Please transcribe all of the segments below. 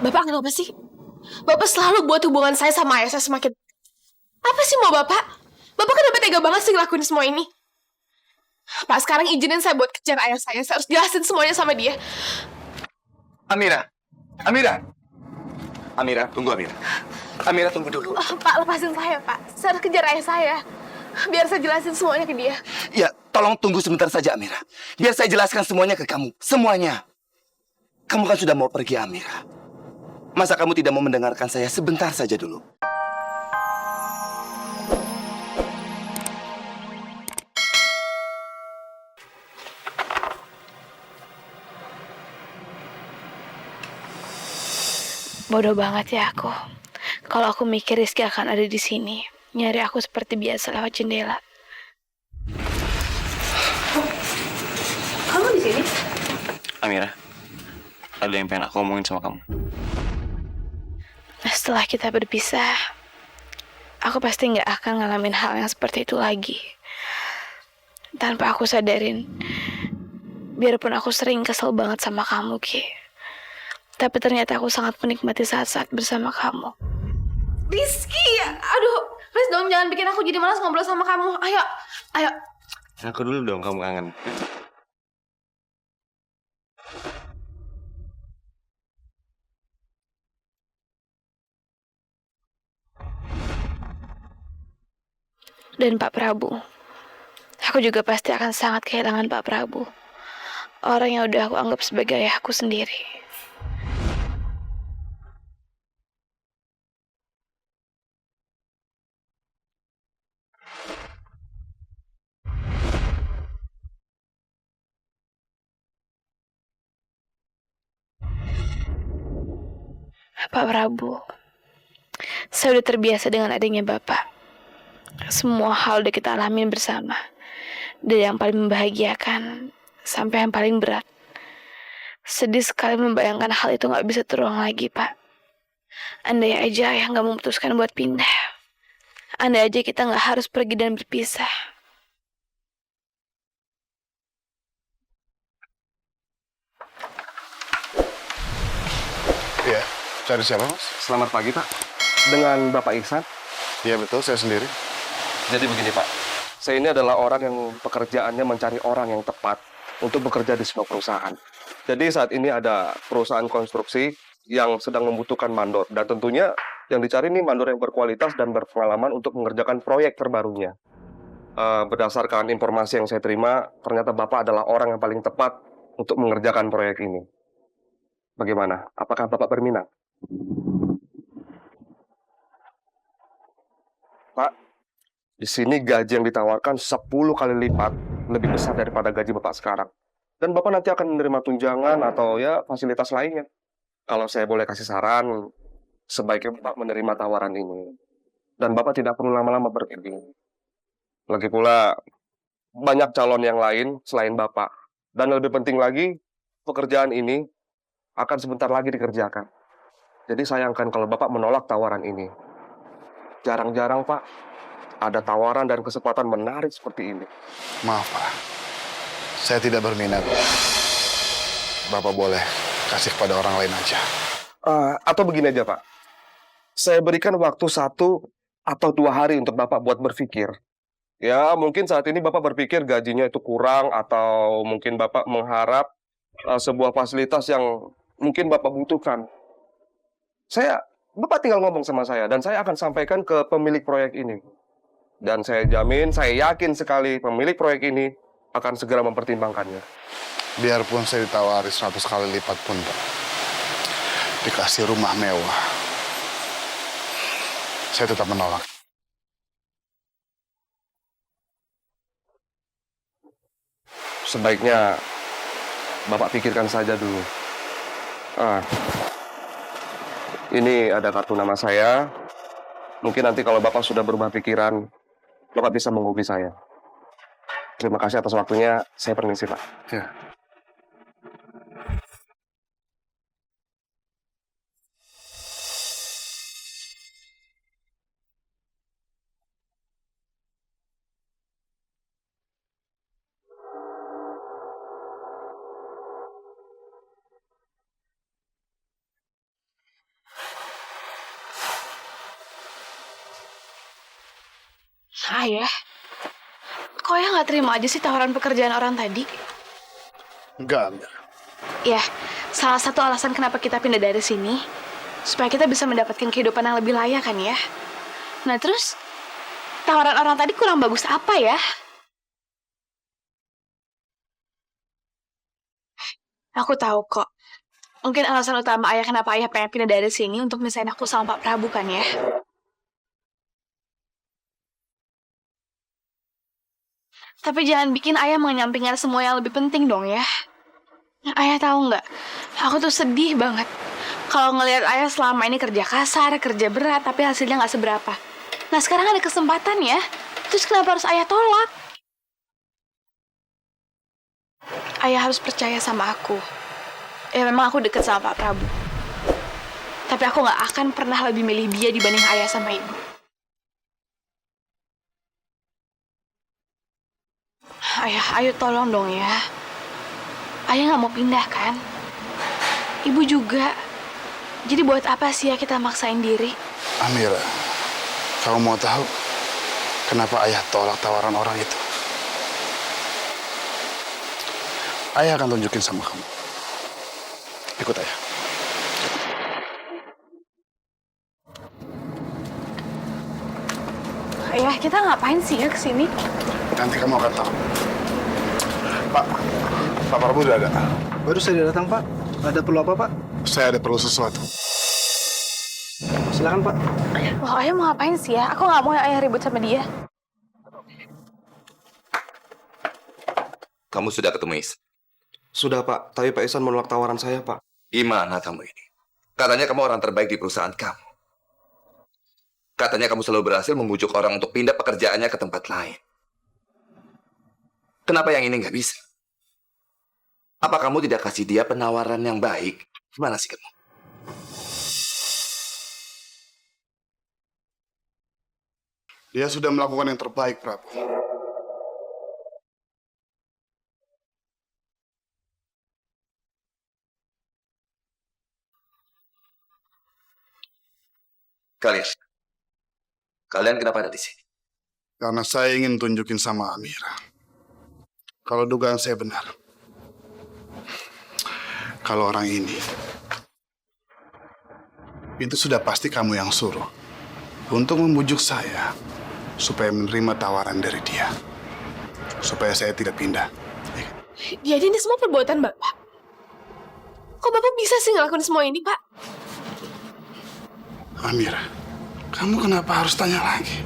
Bapak kenapa sih? Bapak selalu buat hubungan saya sama ayah saya semakin... Apa sih mau Bapak? Bapak kenapa tega banget sih ngelakuin semua ini? Pak, sekarang izinin saya buat kejar ayah saya. Saya harus jelasin semuanya sama dia. Amira, Amira, Amira, tunggu Amira. Amira, tunggu dulu. Pak, lepasin saya, Pak. Saya harus kejar ayah saya. Biar saya jelasin semuanya ke dia. Ya, tolong tunggu sebentar saja Amira. Biar saya jelaskan semuanya ke kamu. Semuanya. Kamu kan sudah mau pergi Amira. Masa kamu tidak mau mendengarkan saya sebentar saja dulu? Bodoh banget ya aku. Kalau aku mikir Rizky akan ada di sini, nyari aku seperti biasa lewat jendela. Kamu di sini? Amira, ada yang pengen aku omongin sama kamu. Setelah kita berpisah, aku pasti nggak akan ngalamin hal yang seperti itu lagi. Tanpa aku sadarin, biarpun aku sering kesel banget sama kamu, Ki. Tapi ternyata aku sangat menikmati saat-saat bersama kamu. Rizky! Aduh, please dong jangan bikin aku jadi malas ngobrol sama kamu. Ayo, ayo. Aku dulu dong, kamu kangen. Dan Pak Prabu, aku juga pasti akan sangat kehilangan Pak Prabu. Orang yang udah aku anggap sebagai ayahku sendiri. Pak Prabu, saya udah terbiasa dengan adanya Bapak. Semua hal udah kita alamin bersama. Dari yang paling membahagiakan sampai yang paling berat. Sedih sekali membayangkan hal itu gak bisa terulang lagi, Pak. Andai aja ayah gak memutuskan buat pindah. Andai aja kita gak harus pergi dan berpisah. Iya, cari siapa mas? Selamat pagi Pak, dengan Bapak Ihsan. Iya betul, saya sendiri. Jadi begini Pak, saya ini adalah orang yang pekerjaannya mencari orang yang tepat untuk bekerja di sebuah perusahaan. Jadi saat ini ada perusahaan konstruksi yang sedang membutuhkan mandor. Dan tentunya yang dicari ini mandor yang berkualitas dan berpengalaman untuk mengerjakan proyek terbarunya. Berdasarkan informasi yang saya terima, ternyata Bapak adalah orang yang paling tepat untuk mengerjakan proyek ini. Bagaimana? Apakah Bapak berminat? Pak, di sini gaji yang ditawarkan 10 kali lipat lebih besar daripada gaji Bapak sekarang. Dan Bapak nanti akan menerima tunjangan atau ya fasilitas lainnya. Kalau saya boleh kasih saran, sebaiknya Bapak menerima tawaran ini. Dan Bapak tidak perlu lama-lama berpikir. Lagi pula, banyak calon yang lain selain Bapak. Dan lebih penting lagi, pekerjaan ini akan sebentar lagi dikerjakan. Jadi sayangkan kalau Bapak menolak tawaran ini. Jarang-jarang Pak, ada tawaran dan kesempatan menarik seperti ini. Maaf Pak, saya tidak berminat. Bapak boleh kasih kepada orang lain aja. Atau begini aja Pak, saya berikan waktu 1 atau 2 hari untuk Bapak buat berpikir. Ya mungkin saat ini Bapak berpikir gajinya itu kurang, atau mungkin Bapak mengharap sebuah fasilitas yang mungkin Bapak butuhkan. Bapak tinggal ngomong sama saya, dan saya akan sampaikan ke pemilik proyek ini. Dan saya jamin, saya yakin sekali pemilik proyek ini akan segera mempertimbangkannya. Biarpun saya ditawari 100 kali lipat pun Pak, dikasih rumah mewah, saya tetap menolak. Sebaiknya Bapak pikirkan saja dulu. Ini ada kartu nama saya. Mungkin nanti kalau Bapak sudah berubah pikiran, Bapak bisa menghubungi saya. Terima kasih atas waktunya. Saya permisi, Pak. Ya. Ayah, kok ya nggak terima aja sih tawaran pekerjaan orang tadi? Enggak, Amira. Ya, salah satu alasan kenapa kita pindah dari sini, supaya kita bisa mendapatkan kehidupan yang lebih layak kan ya. Nah terus, tawaran orang tadi kurang bagus apa ya? Aku tahu kok. Mungkin alasan utama ayah kenapa ayah pengen pindah dari sini untuk misahin aku sama Pak Prabu kan ya. Tapi jangan bikin ayah menyampingkan semua yang lebih penting dong ya. Ayah tahu nggak? Aku tuh sedih banget kalau ngelihat ayah selama ini kerja kasar, kerja berat, tapi hasilnya nggak seberapa. Nah sekarang ada kesempatan ya. Terus kenapa harus ayah tolak? Ayah harus percaya sama aku. Ya memang aku deket sama Pak Prabu. Tapi aku nggak akan pernah lebih milih dia dibanding ayah sama ibu. Ayah, ayo tolong dong ya. Ayah nggak mau pindah kan? Ibu juga. Jadi buat apa sih ya kita maksain diri? Amira, kamu mau tahu kenapa ayah tolak tawaran orang itu? Ayah akan tunjukin sama kamu. Ikut ayah. Ayah, kita ngapain sih ya kesini? Nanti kamu akan tahu. Pak Prabu udah ada. Baru saja datang, Pak. Ada perlu apa, Pak? Saya ada perlu sesuatu. Silakan, Pak. Loh, ayah mau ngapain sih ya? Aku nggak mau ayah ribut sama dia. Kamu sudah ketemu Is? Sudah Pak, tapi Pak Ihsan menolak tawaran saya Pak. Gimana kamu ini? Katanya kamu orang terbaik di perusahaan kamu. Katanya kamu selalu berhasil membujuk orang untuk pindah pekerjaannya ke tempat lain. Kenapa yang ini nggak bisa? Apa kamu tidak kasih dia penawaran yang baik? Gimana sih kamu? Dia sudah melakukan yang terbaik, Prabu. Kalian kenapa ada di sini? Karena saya ingin tunjukin sama Amira. Kalau dugaan saya benar. Kalau orang ini, itu sudah pasti kamu yang suruh. Untuk membujuk saya, supaya menerima tawaran dari dia. Supaya saya tidak pindah. Jadi ini semua perbuatan Bapak. Kok Bapak bisa sih ngelakuin semua ini, Pak? Amira, kamu kenapa harus tanya lagi?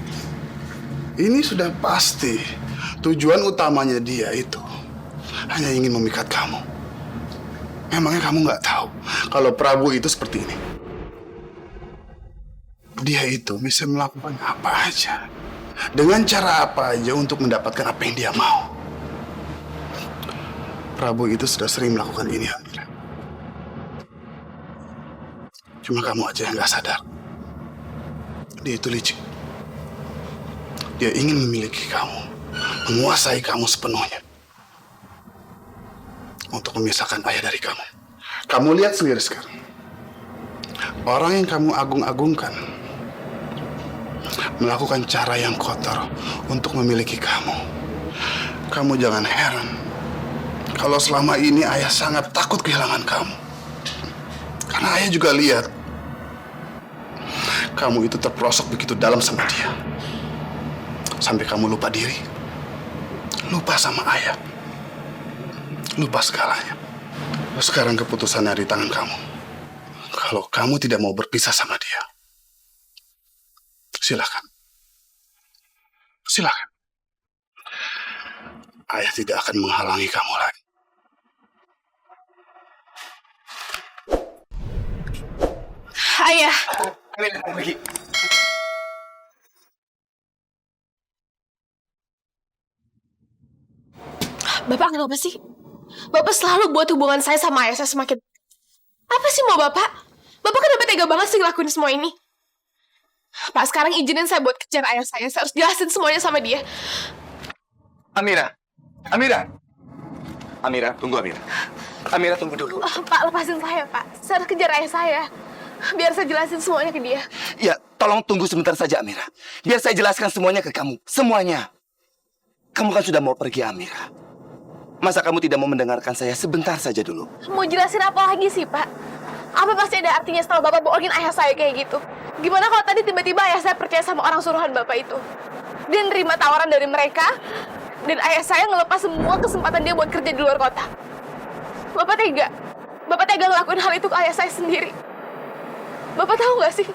Ini sudah pasti tujuan utamanya dia itu hanya ingin memikat kamu. Memangnya kamu nggak tahu kalau Prabu itu seperti ini? Dia itu bisa melakukan apa aja, dengan cara apa aja untuk mendapatkan apa yang dia mau. Prabu itu sudah sering melakukan ini, Amira. Cuma kamu aja yang nggak sadar. Dia itu licik. Dia ingin memiliki kamu, menguasai kamu sepenuhnya. Untuk memisahkan ayah dari kamu. Kamu lihat sendiri sekarang. Orang yang kamu agung-agungkan melakukan cara yang kotor untuk memiliki kamu. Kamu jangan heran kalau selama ini ayah sangat takut kehilangan kamu. Karena ayah juga lihat kamu itu terperosok begitu dalam sama dia. Sampai kamu lupa diri. Lupa sama ayah. Lupa segalanya. Sekarang keputusannya di tangan kamu. Kalau kamu tidak mau berpisah sama dia, silakan. Silakan. Ayah tidak akan menghalangi kamu lagi. Ayah, Bapak kenapa sih? Bapak selalu buat hubungan saya sama ayah saya semakin... Apa sih mau Bapak? Bapak kenapa tega banget sih ngelakuin semua ini? Pak, sekarang izinin saya buat kejar ayah saya. Saya harus jelasin semuanya sama dia. Amira! Amira! Amira, tunggu Amira. Amira, tunggu dulu. Pak, lepasin saya, Pak. Saya harus kejar ayah saya. Biar saya jelasin semuanya ke dia. Ya, Tolong tunggu sebentar saja, Amira. Biar saya jelaskan semuanya ke kamu. Semuanya. Kamu kan sudah mau pergi, Amira. Masa kamu tidak mau mendengarkan saya sebentar saja dulu? Mau jelasin apa lagi sih, Pak? Apa pasti ada artinya setelah Bapak bohongin ayah saya kayak gitu? Gimana kalau tadi tiba-tiba ayah saya percaya sama orang suruhan Bapak itu? Dia nerima tawaran dari mereka, dan ayah saya ngelepas semua kesempatan dia buat kerja di luar kota. Bapak tega? Bapak tega ngelakuin hal itu ke ayah saya sendiri? Bapak tahu nggak sih?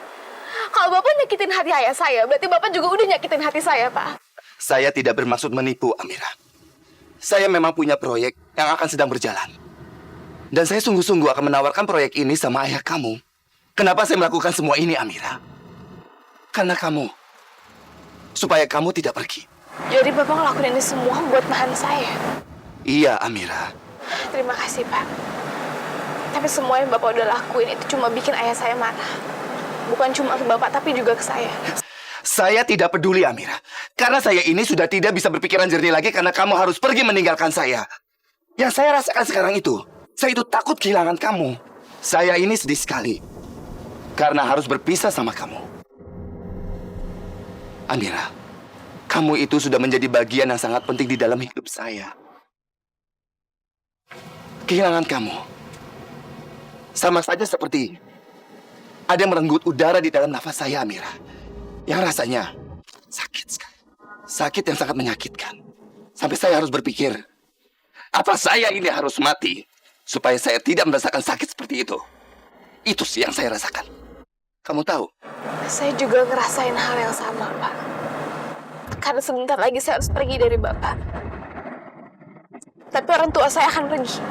Kalau Bapak nyakitin hati ayah saya, berarti Bapak juga udah nyakitin hati saya, Pak. Saya tidak bermaksud menipu, Amira. Saya memang punya proyek yang akan sedang berjalan. Dan saya sungguh-sungguh akan menawarkan proyek ini sama ayah kamu. Kenapa saya melakukan semua ini, Amira? Karena kamu. Supaya kamu tidak pergi. Jadi Bapak ngelakuin ini semua buat nahan saya? Iya, Amira. Terima kasih, Pak. Tapi semua yang Bapak udah lakuin itu cuma bikin ayah saya marah. Bukan cuma ke Bapak, tapi juga ke saya. Saya tidak peduli, Amira. Karena saya ini sudah tidak bisa berpikiran jernih lagi karena kamu harus pergi meninggalkan saya. Yang saya rasakan sekarang itu, saya itu takut kehilangan kamu. Saya ini sedih sekali. Karena harus berpisah sama kamu. Amira, kamu itu sudah menjadi bagian yang sangat penting di dalam hidup saya. Kehilangan kamu sama saja seperti ada yang merenggut udara di dalam nafas saya, Amira. Yang rasanya sakit sekali. Sakit yang sangat menyakitkan. Sampai saya harus berpikir, apa saya ini harus mati supaya saya tidak merasakan sakit seperti itu? Itu sih yang saya rasakan. Kamu tahu? Saya juga ngerasain hal yang sama, Pak. Karena sebentar lagi saya harus pergi dari Bapak. Tapi orang tua saya akan pergi.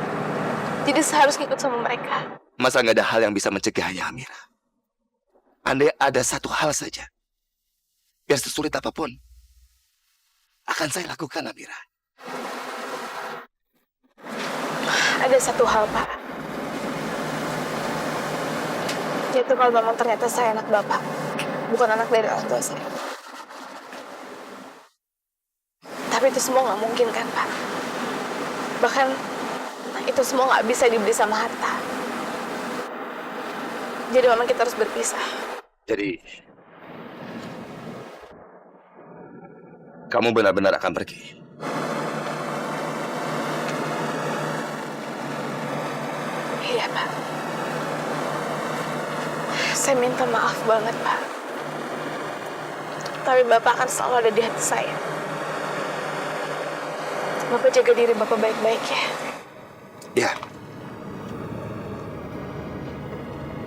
Jadi saya harus ngikut sama mereka. Masa nggak ada hal yang bisa mencegahnya, Amira? Andai ada satu hal saja, biar sesulit apapun, akan saya lakukan, Amira. Ada satu hal, Pak. Yaitu kalau memang ternyata saya anak Bapak, bukan anak dari orang tua saya. Tapi itu semua nggak mungkin kan, Pak? Bahkan itu semua nggak bisa dibeli sama harta. Jadi memang kita harus berpisah. Jadi, kamu benar-benar akan pergi. Iya, Pak. Saya minta maaf banget, Pak. Tapi Bapak akan selalu ada di hati saya. Bapak jaga diri Bapak baik-baik ya. Ya.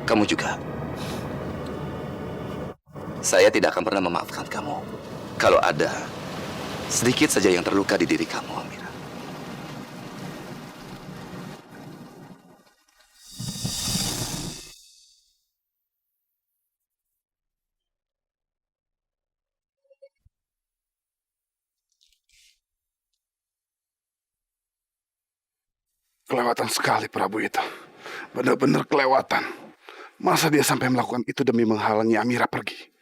Kamu juga. Saya tidak akan pernah memaafkan kamu kalau ada sedikit saja yang terluka di diri kamu, Amira. Kelewatan sekali Prabu itu. Benar-benar kelewatan. Masa dia sampai melakukan itu demi menghalangi Amira pergi?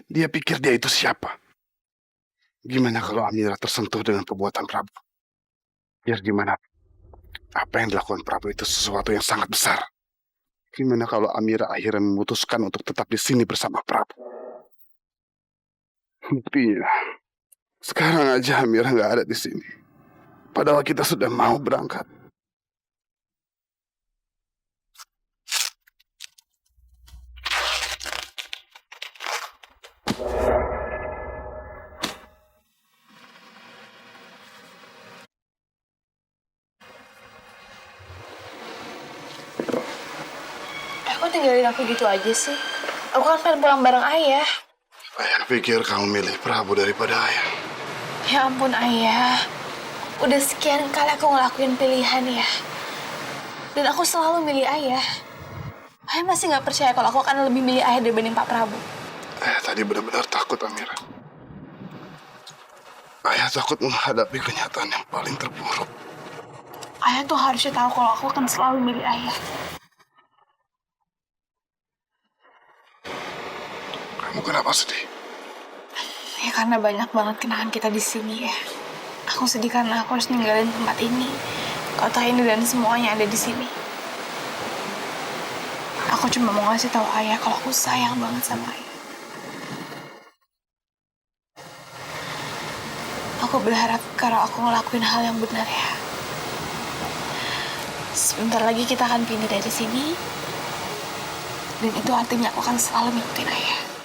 Dia pikir dia itu siapa? Gimana kalau Amira tersentuh dengan perbuatan Prabu? Biar gimana? Apa yang dilakukan Prabu itu sesuatu yang sangat besar. Gimana kalau Amira akhirnya memutuskan untuk tetap di sini bersama Prabu? Buktinya, sekarang aja Amira nggak ada di sini. Padahal kita sudah mau berangkat. Kok tinggalin aku gitu aja sih? Aku kan pengen pulang bareng ayah. Ayah pikir kamu milih Prabu daripada ayah. Ya ampun ayah. Udah sekian kali aku ngelakuin pilihan ya. Dan aku selalu milih ayah. Ayah masih gak percaya kalau aku akan lebih milih ayah dibanding Pak Prabu. Ayah tadi benar-benar takut, Amira. Ayah takut menghadapi kenyataan yang paling terburuk. Ayah tuh harusnya tahu kalau aku akan selalu milih ayah. Kamu kenapa sedih? Ya karena banyak banget kenangan kita di sini ya. Aku sedih karena aku harus ninggalin tempat ini, kota ini dan semuanya ada di sini. Aku cuma mau ngasih tahu ayah kalau aku sayang banget sama ayah. Aku berharap kalau aku ngelakuin hal yang benar ya. Sebentar lagi kita akan pindah dari sini. Dan itu artinya aku akan selalu ngikutin ayah.